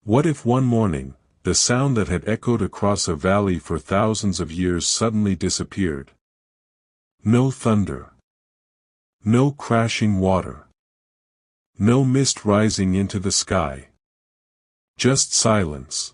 What if one morning, the sound that had echoed across a valley for thousands of years suddenly disappeared? No thunder. No crashing water. No mist rising into the sky. Just silence.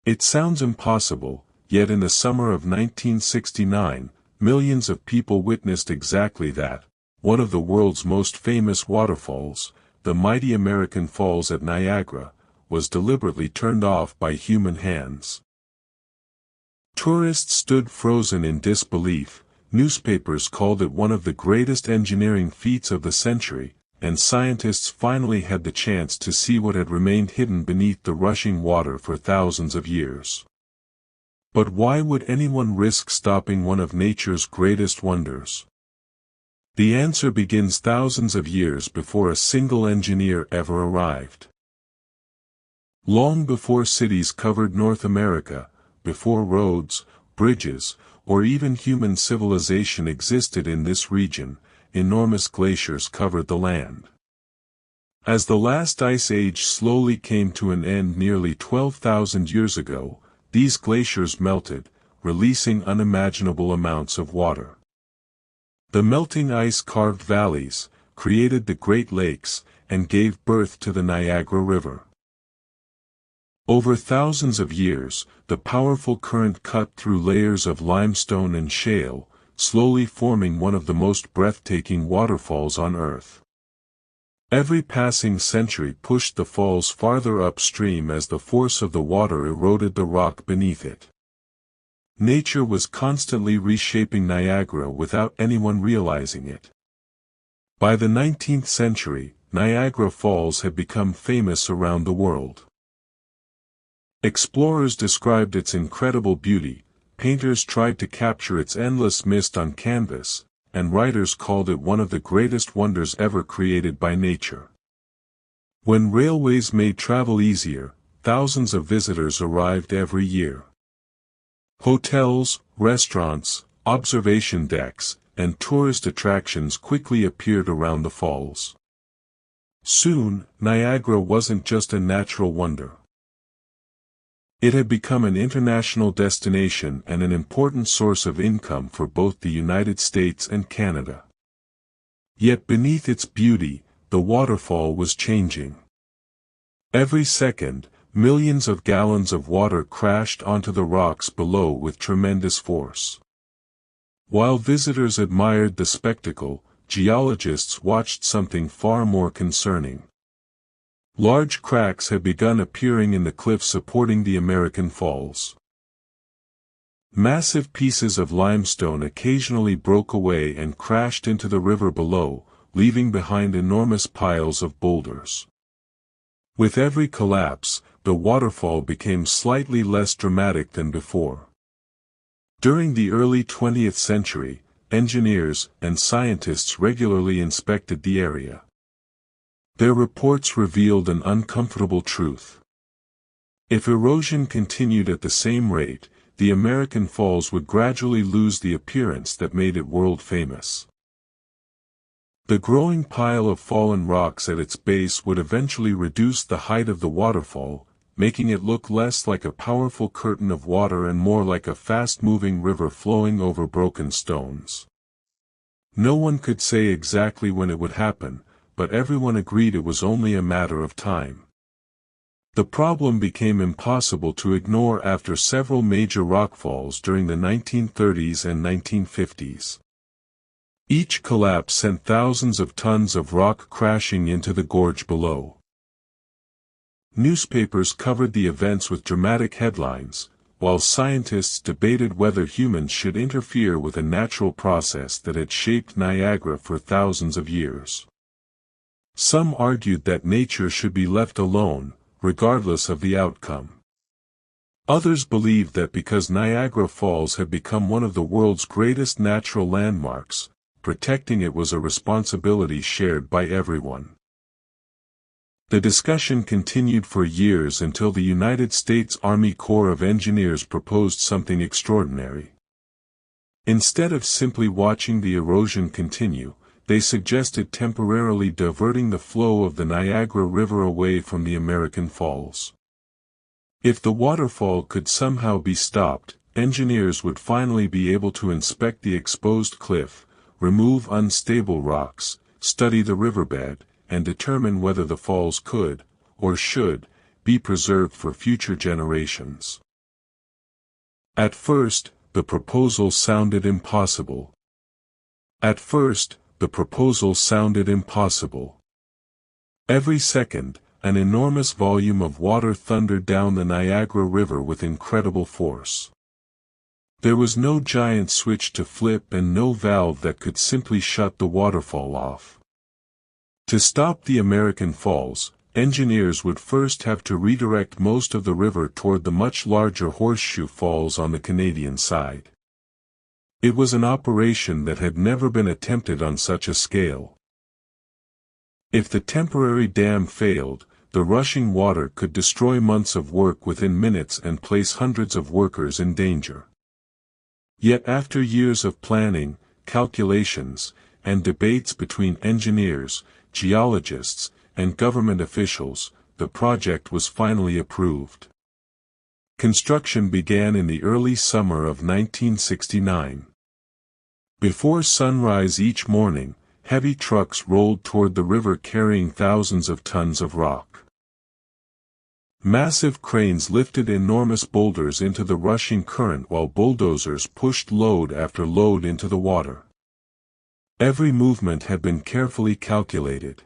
It sounds impossible, yet in the summer of 1969, millions of people witnessed exactly that. One of the world's most famous waterfalls, the mighty American Falls at Niagara, was deliberately turned off by human hands. Tourists stood frozen in disbelief, newspapers called it one of the greatest engineering feats of the century, and scientists finally had the chance to see what had remained hidden beneath the rushing water for thousands of years. But why would anyone risk stopping one of nature's greatest wonders? The answer begins thousands of years before a single engineer ever arrived. Long before cities covered North America, before roads, bridges, or even human civilization existed in this region, enormous glaciers covered the land. As the last ice age slowly came to an end nearly 12,000 years ago, these glaciers melted, releasing unimaginable amounts of water. The melting ice carved valleys, created the Great Lakes, and gave birth to the Niagara River. Over thousands of years, the powerful current cut through layers of limestone and shale, slowly forming one of the most breathtaking waterfalls on Earth. Every passing century pushed the falls farther upstream as the force of the water eroded the rock beneath it. Nature was constantly reshaping Niagara without anyone realizing it. By the 19th century, Niagara Falls had become famous around the world. Explorers described its incredible beauty, painters tried to capture its endless mist on canvas, and writers called it one of the greatest wonders ever created by nature. When railways made travel easier, thousands of visitors arrived every year. Hotels, restaurants, observation decks, and tourist attractions quickly appeared around the falls. Soon, Niagara wasn't just a natural wonder. It had become an international destination and an important source of income for both the United States and Canada. Yet beneath its beauty, the waterfall was changing. Every second, millions of gallons of water crashed onto the rocks below with tremendous force. While visitors admired the spectacle, geologists watched something far more concerning. Large cracks had begun appearing in the cliffs supporting the American Falls. Massive pieces of limestone occasionally broke away and crashed into the river below, leaving behind enormous piles of boulders. With every collapse, the waterfall became slightly less dramatic than before. During the early 20th century, engineers and scientists regularly inspected the area. Their reports revealed an uncomfortable truth. If erosion continued at the same rate, the American Falls would gradually lose the appearance that made it world famous. The growing pile of fallen rocks at its base would eventually reduce the height of the waterfall, making it look less like a powerful curtain of water and more like a fast-moving river flowing over broken stones. No one could say exactly when it would happen, but everyone agreed it was only a matter of time. The problem became impossible to ignore after several major rockfalls during the 1930s and 1950s. Each collapse sent thousands of tons of rock crashing into the gorge below. Newspapers covered the events with dramatic headlines, while scientists debated whether humans should interfere with a natural process that had shaped Niagara for thousands of years. Some argued that nature should be left alone, regardless of the outcome. Others believed that because Niagara Falls had become one of the world's greatest natural landmarks, protecting it was a responsibility shared by everyone. The discussion continued for years until the United States Army Corps of Engineers proposed something extraordinary. Instead of simply watching the erosion continue, they suggested temporarily diverting the flow of the Niagara River away from the American Falls. If the waterfall could somehow be stopped, engineers would finally be able to inspect the exposed cliff, remove unstable rocks, study the riverbed, and determine whether the falls could, or should, be preserved for future generations. At first, the proposal sounded impossible. Every second, an enormous volume of water thundered down the Niagara River with incredible force. There was no giant switch to flip and no valve that could simply shut the waterfall off. To stop the American Falls, engineers would first have to redirect most of the river toward the much larger Horseshoe Falls on the Canadian side. It was an operation that had never been attempted on such a scale. If the temporary dam failed, the rushing water could destroy months of work within minutes and place hundreds of workers in danger. Yet after years of planning, calculations, and debates between engineers, geologists, and government officials, the project was finally approved. Construction began in the early summer of 1969. Before sunrise each morning, heavy trucks rolled toward the river carrying thousands of tons of rock. Massive cranes lifted enormous boulders into the rushing current while bulldozers pushed load after load into the water. Every movement had been carefully calculated.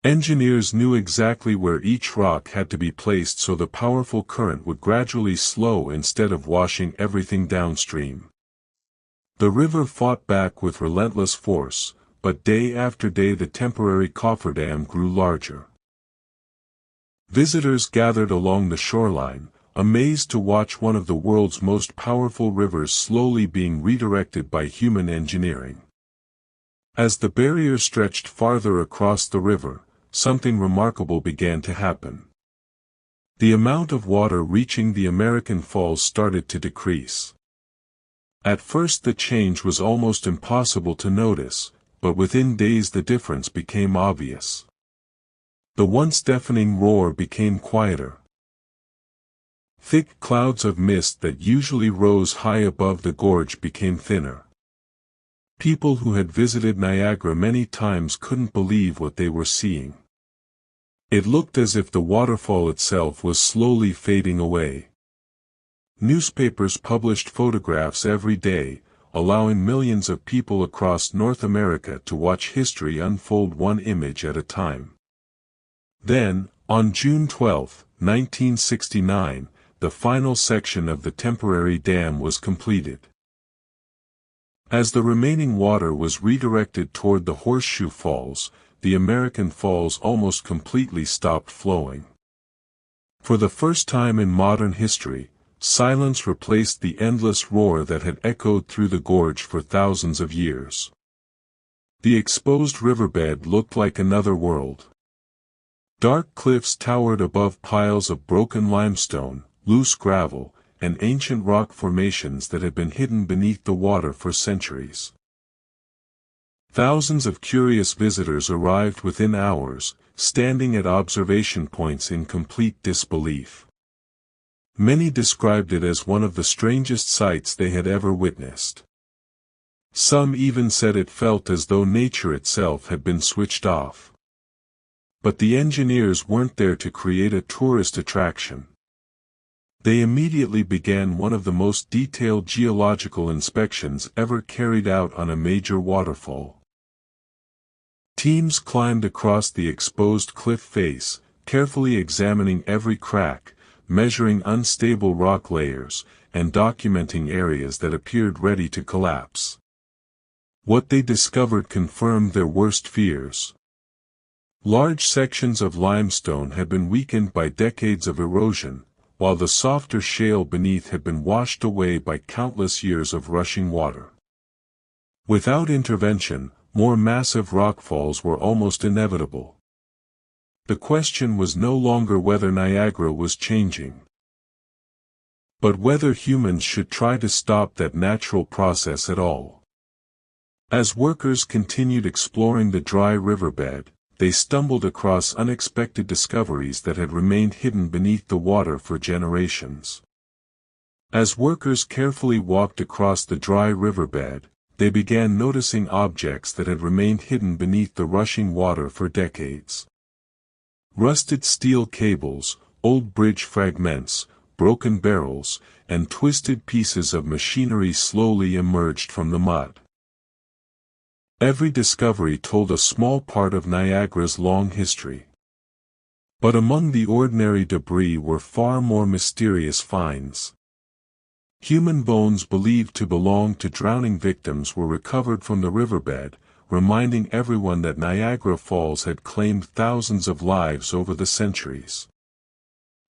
Engineers knew exactly where each rock had to be placed so the powerful current would gradually slow instead of washing everything downstream. The river fought back with relentless force, but day after day the temporary cofferdam grew larger. Visitors gathered along the shoreline, amazed to watch one of the world's most powerful rivers slowly being redirected by human engineering. As the barrier stretched farther across the river, something remarkable began to happen. The amount of water reaching the American Falls started to decrease. At first the change was almost impossible to notice, but within days the difference became obvious. The once deafening roar became quieter. Thick clouds of mist that usually rose high above the gorge became thinner. People who had visited Niagara many times couldn't believe what they were seeing. It looked as if the waterfall itself was slowly fading away. Newspapers published photographs every day, allowing millions of people across North America to watch history unfold one image at a time. Then, on June 12, 1969, the final section of the temporary dam was completed. As the remaining water was redirected toward the Horseshoe Falls, the American Falls almost completely stopped flowing. For the first time in modern history, silence replaced the endless roar that had echoed through the gorge for thousands of years. The exposed riverbed looked like another world. Dark cliffs towered above piles of broken limestone, loose gravel, and ancient rock formations that had been hidden beneath the water for centuries. Thousands of curious visitors arrived within hours, standing at observation points in complete disbelief. Many described it as one of the strangest sights they had ever witnessed. Some even said it felt as though nature itself had been switched off. But the engineers weren't there to create a tourist attraction. They immediately began one of the most detailed geological inspections ever carried out on a major waterfall. Teams climbed across the exposed cliff face, carefully examining every crack, measuring unstable rock layers, and documenting areas that appeared ready to collapse. What they discovered confirmed their worst fears. Large sections of limestone had been weakened by decades of erosion, while the softer shale beneath had been washed away by countless years of rushing water. Without intervention, more massive rockfalls were almost inevitable. The question was no longer whether Niagara was changing, but whether humans should try to stop that natural process at all. As workers continued exploring the dry riverbed, they stumbled across unexpected discoveries that had remained hidden beneath the water for generations. As workers carefully walked across the dry riverbed, they began noticing objects that had remained hidden beneath the rushing water for decades. Rusted steel cables, old bridge fragments, broken barrels, and twisted pieces of machinery slowly emerged from the mud. Every discovery told a small part of Niagara's long history. But among the ordinary debris were far more mysterious finds. Human bones believed to belong to drowning victims were recovered from the riverbed, reminding everyone that Niagara Falls had claimed thousands of lives over the centuries.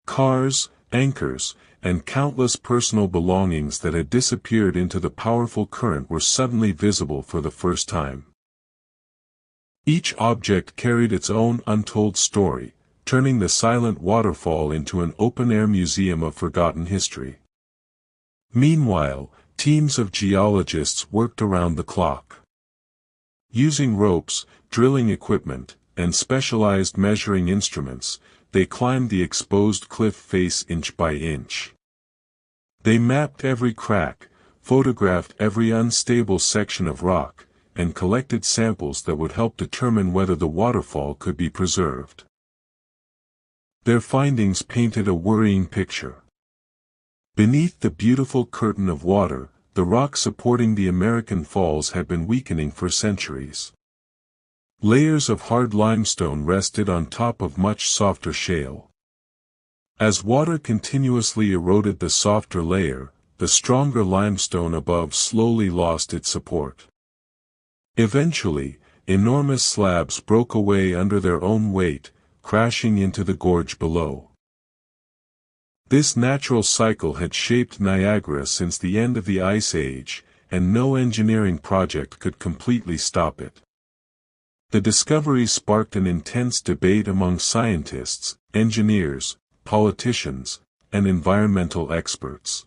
Cars, anchors, and countless personal belongings that had disappeared into the powerful current were suddenly visible for the first time. Each object carried its own untold story, turning the silent waterfall into an open-air museum of forgotten history. Meanwhile, teams of geologists worked around the clock. Using ropes, drilling equipment, and specialized measuring instruments, they climbed the exposed cliff face inch by inch. They mapped every crack, photographed every unstable section of rock, and collected samples that would help determine whether the waterfall could be preserved. Their findings painted a worrying picture. Beneath the beautiful curtain of water, the rock supporting the American Falls had been weakening for centuries. Layers of hard limestone rested on top of much softer shale. As water continuously eroded the softer layer, the stronger limestone above slowly lost its support. Eventually, enormous slabs broke away under their own weight, crashing into the gorge below. This natural cycle had shaped Niagara since the end of the Ice Age, and no engineering project could completely stop it. The discovery sparked an intense debate among scientists, engineers, politicians, and environmental experts.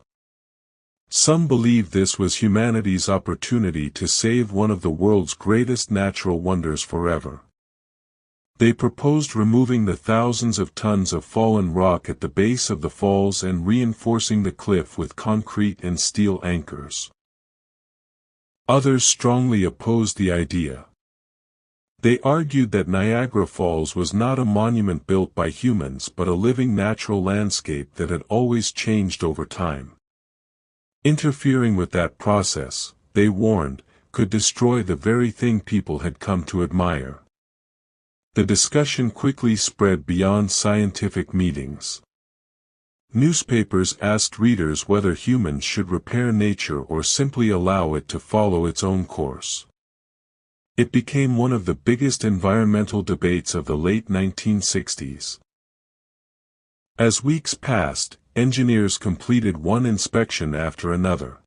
Some believed this was humanity's opportunity to save one of the world's greatest natural wonders forever. They proposed removing the thousands of tons of fallen rock at the base of the falls and reinforcing the cliff with concrete and steel anchors. Others strongly opposed the idea. They argued that Niagara Falls was not a monument built by humans but a living natural landscape that had always changed over time. Interfering with that process, they warned, could destroy the very thing people had come to admire. The discussion quickly spread beyond scientific meetings. Newspapers asked readers whether humans should repair nature or simply allow it to follow its own course. It became one of the biggest environmental debates of the late 1960s. As weeks passed, engineers completed one inspection after another.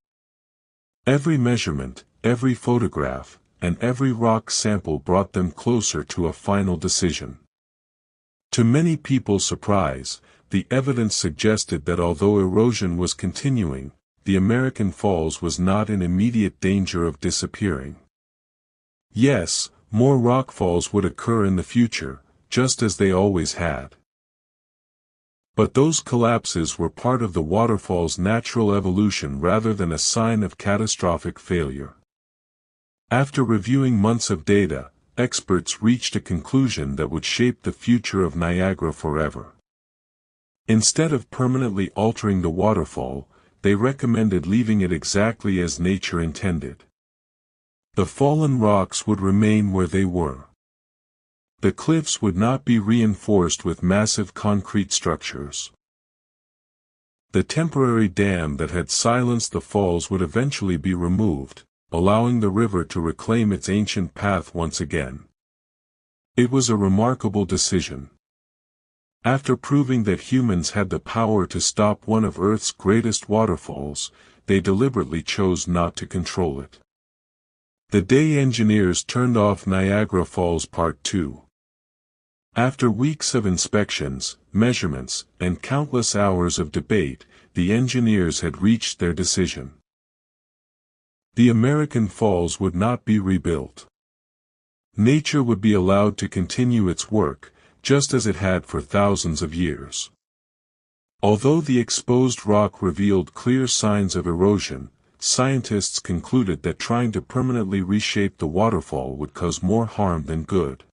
Every measurement, every photograph, and every rock sample brought them closer to a final decision. To many people's surprise, the evidence suggested that although erosion was continuing, the American Falls was not in immediate danger of disappearing. Yes, more rockfalls would occur in the future, just as they always had. But those collapses were part of the waterfall's natural evolution rather than a sign of catastrophic failure. After reviewing months of data, experts reached a conclusion that would shape the future of Niagara forever. Instead of permanently altering the waterfall, they recommended leaving it exactly as nature intended. The fallen rocks would remain where they were. The cliffs would not be reinforced with massive concrete structures. The temporary dam that had silenced the falls would eventually be removed, allowing the river to reclaim its ancient path once again. It was a remarkable decision. After proving that humans had the power to stop one of Earth's greatest waterfalls, they deliberately chose not to control it. The day engineers turned off Niagara Falls Part 2. After weeks of inspections, measurements, and countless hours of debate, the engineers had reached their decision. the American Falls would not be rebuilt. Nature would be allowed to continue its work, just as it had for thousands of years. Although the exposed rock revealed clear signs of erosion, scientists concluded that trying to permanently reshape the waterfall would cause more harm than good.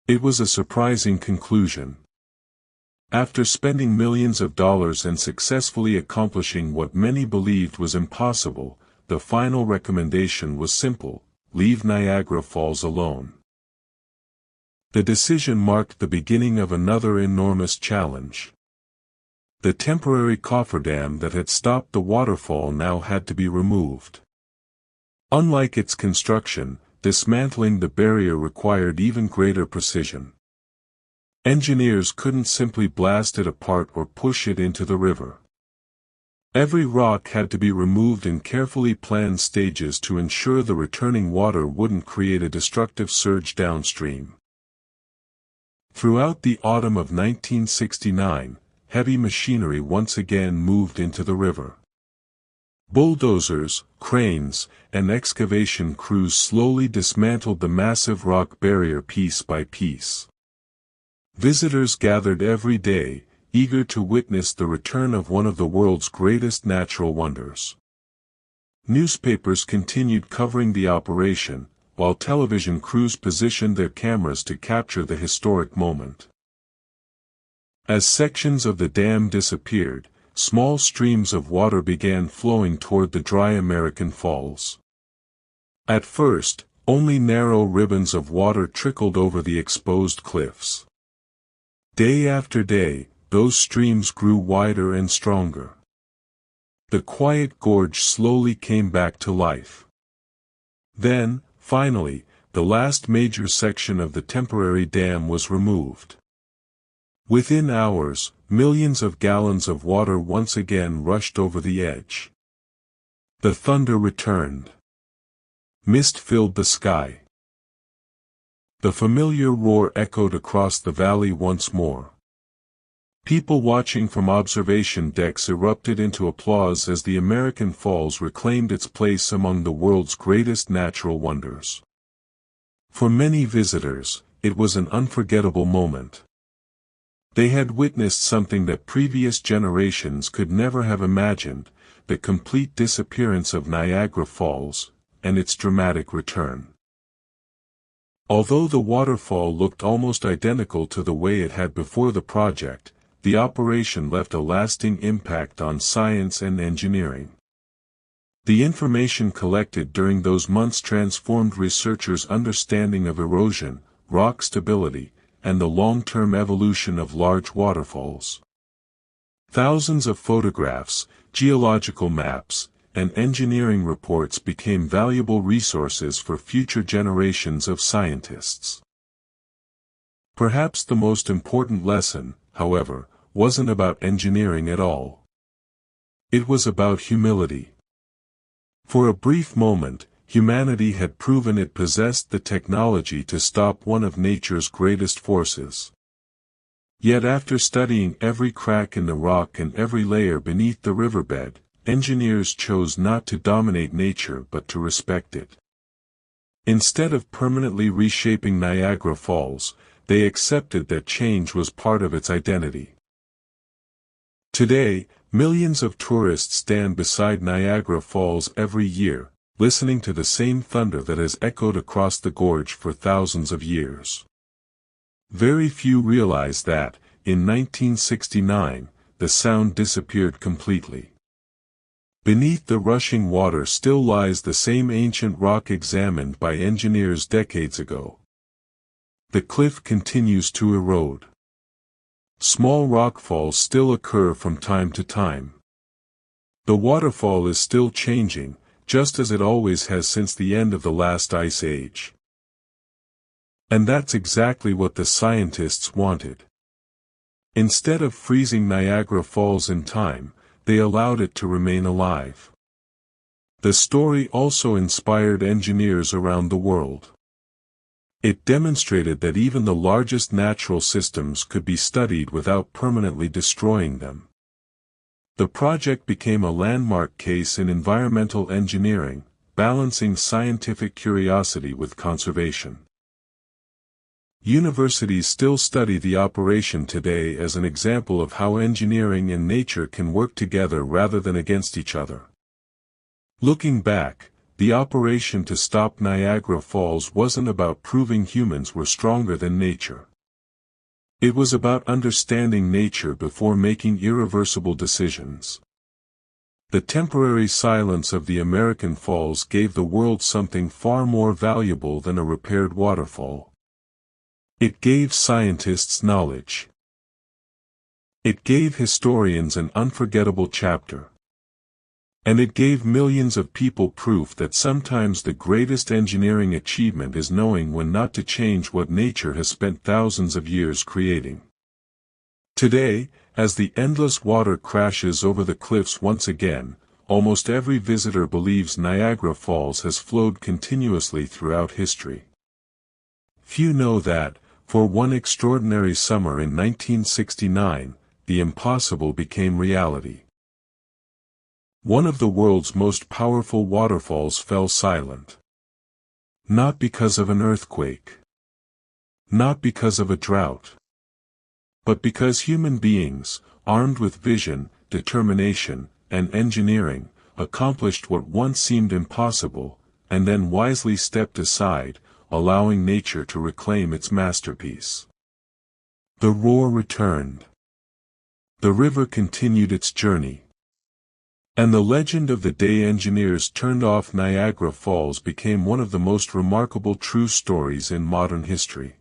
It was a surprising conclusion. After spending millions of dollars and successfully accomplishing what many believed was impossible, the final recommendation was simple: leave Niagara Falls alone. The decision marked the beginning of another enormous challenge. The temporary cofferdam that had stopped the waterfall now had to be removed. Unlike its construction, dismantling the barrier required even greater precision. Engineers couldn't simply blast it apart or push it into the river. Every rock had to be removed in carefully planned stages to ensure the returning water wouldn't create a destructive surge downstream. Throughout the autumn of 1969, heavy machinery once again moved into the river. Bulldozers, cranes, and excavation crews slowly dismantled the massive rock barrier piece by piece. Visitors gathered every day, eager to witness the return of one of the world's greatest natural wonders. Newspapers continued covering the operation, while television crews positioned their cameras to capture the historic moment. As sections of the dam disappeared, small streams of water began flowing toward the dry American Falls. At first, only narrow ribbons of water trickled over the exposed cliffs. Day after day, those streams grew wider and stronger. The quiet gorge slowly came back to life. Then, finally, the last major section of the temporary dam was removed. Within hours, millions of gallons of water once again rushed over the edge. The thunder returned. Mist filled the sky. The familiar roar echoed across the valley once more. People watching from observation decks erupted into applause as the American Falls reclaimed its place among the world's greatest natural wonders. For many visitors, it was an unforgettable moment. They had witnessed something that previous generations could never have imagined: the complete disappearance of Niagara Falls, and its dramatic return. Although the waterfall looked almost identical to the way it had before the project, the operation left a lasting impact on science and engineering. The information collected during those months transformed researchers' understanding of erosion, rock stability, and the long-term evolution of large waterfalls. Thousands of photographs, geological maps, and engineering reports became valuable resources for future generations of scientists. Perhaps the most important lesson, however, wasn't about engineering at all. It was about humility. For a brief moment, humanity had proven it possessed the technology to stop one of nature's greatest forces. Yet after studying every crack in the rock and every layer beneath the riverbed, engineers chose not to dominate nature but to respect it. Instead of permanently reshaping Niagara Falls, they accepted that change was part of its identity. Today, millions of tourists stand beside Niagara Falls every year, listening to the same thunder that has echoed across the gorge for thousands of years. Very few realize that, in 1969, the sound disappeared completely. Beneath the rushing water still lies the same ancient rock examined by engineers decades ago. The cliff continues to erode. Small rockfalls still occur from time to time. The waterfall is still changing, just as it always has since the end of the last ice age. And that's exactly what the scientists wanted. Instead of freezing Niagara Falls in time, they allowed it to remain alive. The story also inspired engineers around the world. It demonstrated that even the largest natural systems could be studied without permanently destroying them. The project became a landmark case in environmental engineering, balancing scientific curiosity with conservation. Universities still study the operation today as an example of how engineering and nature can work together rather than against each other. Looking back, the operation to stop Niagara Falls wasn't about proving humans were stronger than nature. It was about understanding nature before making irreversible decisions. The temporary silence of the American Falls gave the world something far more valuable than a repaired waterfall. It gave scientists knowledge. It gave historians an unforgettable chapter. And it gave millions of people proof that sometimes the greatest engineering achievement is knowing when not to change what nature has spent thousands of years creating. Today, as the endless water crashes over the cliffs once again, almost every visitor believes Niagara Falls has flowed continuously throughout history. Few know that, for one extraordinary summer in 1969, the impossible became reality. One of the world's most powerful waterfalls fell silent. Not because of an earthquake. Not because of a drought. But because human beings, armed with vision, determination, and engineering, accomplished what once seemed impossible, and then wisely stepped aside, allowing nature to reclaim its masterpiece. The roar returned. The river continued its journey. And the legend of the day engineers turned off Niagara Falls became one of the most remarkable true stories in modern history.